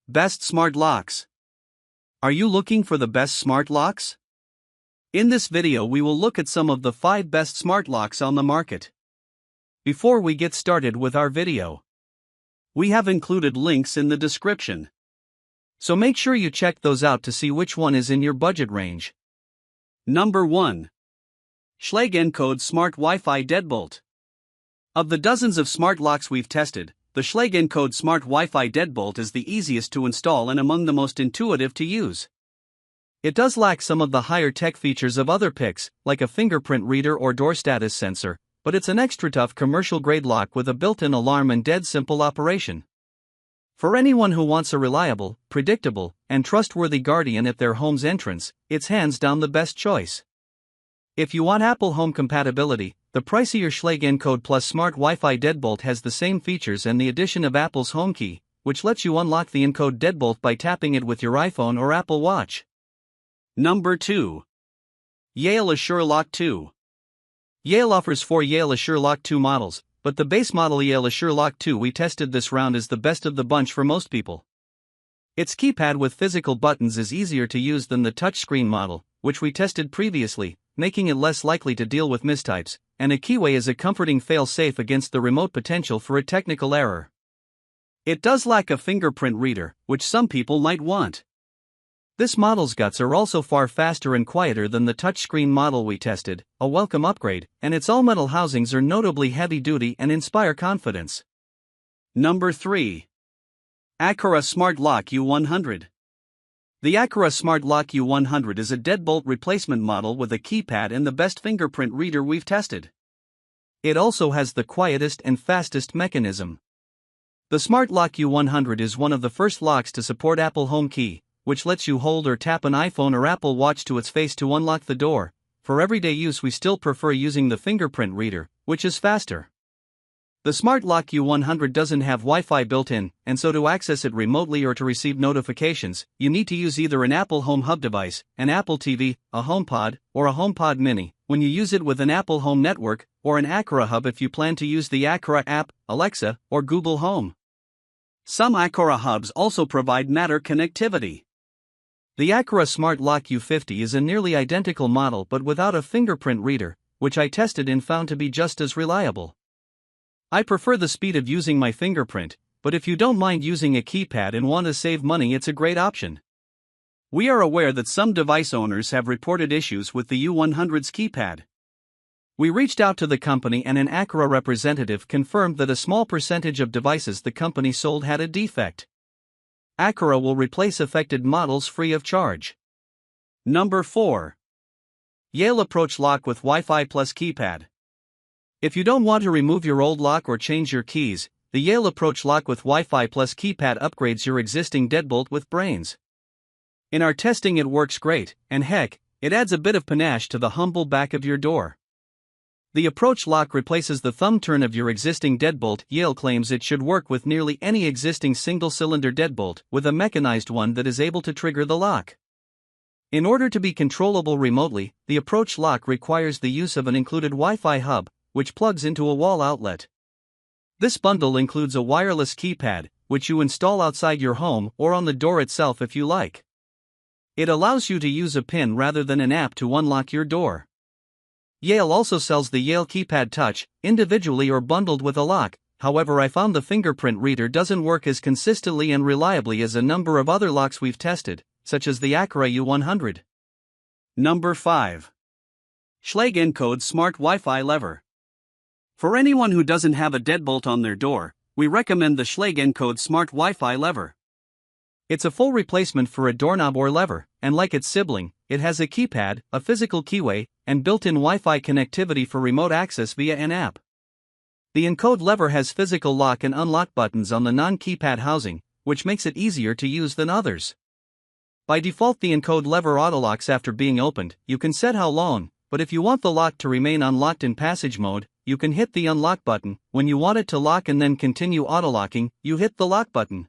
Best smart locks. Are you looking for the best smart locks? In this video we will look at some of the 5 best smart locks on the market. Before we get started with our video, we have included links in the description, so make sure you check those out to see which one is in your budget range. Number 1. Schlage Encode Smart Wi-Fi Deadbolt. Of the dozens of smart locks we've tested, the Schlage Encode Smart Wi-Fi Deadbolt is the easiest to install and among the most intuitive to use. It does lack some of the higher tech features of other picks, like a fingerprint reader or door status sensor, but it's an extra tough commercial-grade lock with a built-in alarm and dead simple operation. For anyone who wants a reliable, predictable, and trustworthy guardian at their home's entrance, it's hands down the best choice. If you want Apple Home compatibility, the pricier Schlage Encode Plus Smart Wi-Fi Deadbolt has the same features and the addition of Apple's Home Key, which lets you unlock the Encode Deadbolt by tapping it with your iPhone or Apple Watch. Number 2. Yale Assure Lock 2. Yale offers 4 Yale Assure Lock 2 models, but the base model Yale Assure Lock 2 we tested this round is the best of the bunch for most people. Its keypad with physical buttons is easier to use than the touchscreen model, which we tested previously, making it less likely to deal with mistypes, and a keyway is a comforting fail-safe against the remote potential for a technical error. It does lack a fingerprint reader, which some people might want. This model's guts are also far faster and quieter than the touchscreen model we tested, a welcome upgrade, and its all-metal housings are notably heavy-duty and inspire confidence. Number 3. Aqara Smart Lock U100. The Aqara Smart Lock U100 is a deadbolt replacement model with a keypad and the best fingerprint reader we've tested. It also has the quietest and fastest mechanism. The Smart Lock U100 is one of the first locks to support Apple Home Key, which lets you hold or tap an iPhone or Apple Watch to its face to unlock the door. For everyday use we still prefer using the fingerprint reader, which is faster. The Smart Lock U100 doesn't have Wi-Fi built in, and so to access it remotely or to receive notifications, you need to use either an Apple Home Hub device, an Apple TV, a HomePod, or a HomePod Mini, when you use it with an Apple Home Network, or an Aqara Hub if you plan to use the Aqara app, Alexa, or Google Home. Some Aqara hubs also provide Matter connectivity. The Aqara Smart Lock U50 is a nearly identical model but without a fingerprint reader, which I tested and found to be just as reliable. I prefer the speed of using my fingerprint, but if you don't mind using a keypad and want to save money, it's a great option. We are aware that some device owners have reported issues with the U100's keypad. We reached out to the company and an Aqara representative confirmed that a small percentage of devices the company sold had a defect. Aqara will replace affected models free of charge. Number 4. Yale Approach Lock with Wi-Fi Plus Keypad. If you don't want to remove your old lock or change your keys, the Yale Approach Lock with Wi-Fi Plus Keypad upgrades your existing deadbolt with brains. In our testing it works great, and heck, it adds a bit of panache to the humble back of your door. The Approach Lock replaces the thumb turn of your existing deadbolt. Yale claims it should work with nearly any existing single-cylinder deadbolt, with a mechanized one that is able to trigger the lock. In order to be controllable remotely, the Approach Lock requires the use of an included Wi-Fi hub, which plugs into a wall outlet. This bundle includes a wireless keypad, which you install outside your home or on the door itself if you like. It allows you to use a pin rather than an app to unlock your door. Yale also sells the Yale Keypad Touch, individually or bundled with a lock. However, I found the fingerprint reader doesn't work as consistently and reliably as a number of other locks we've tested, such as the Aqara U100. Number 5. Schlage Encode Smart Wi-Fi Lever. For anyone who doesn't have a deadbolt on their door, we recommend the Schlage Encode Smart Wi-Fi Lever. It's a full replacement for a doorknob or lever, and like its sibling, it has a keypad, a physical keyway, and built-in Wi-Fi connectivity for remote access via an app. The Encode lever has physical lock and unlock buttons on the non-keypad housing, which makes it easier to use than others. By default, the Encode lever autolocks after being opened. You can set how long, but if you want the lock to remain unlocked in passage mode, you can hit the unlock button. When you want it to lock and then continue autolocking, you hit the lock button.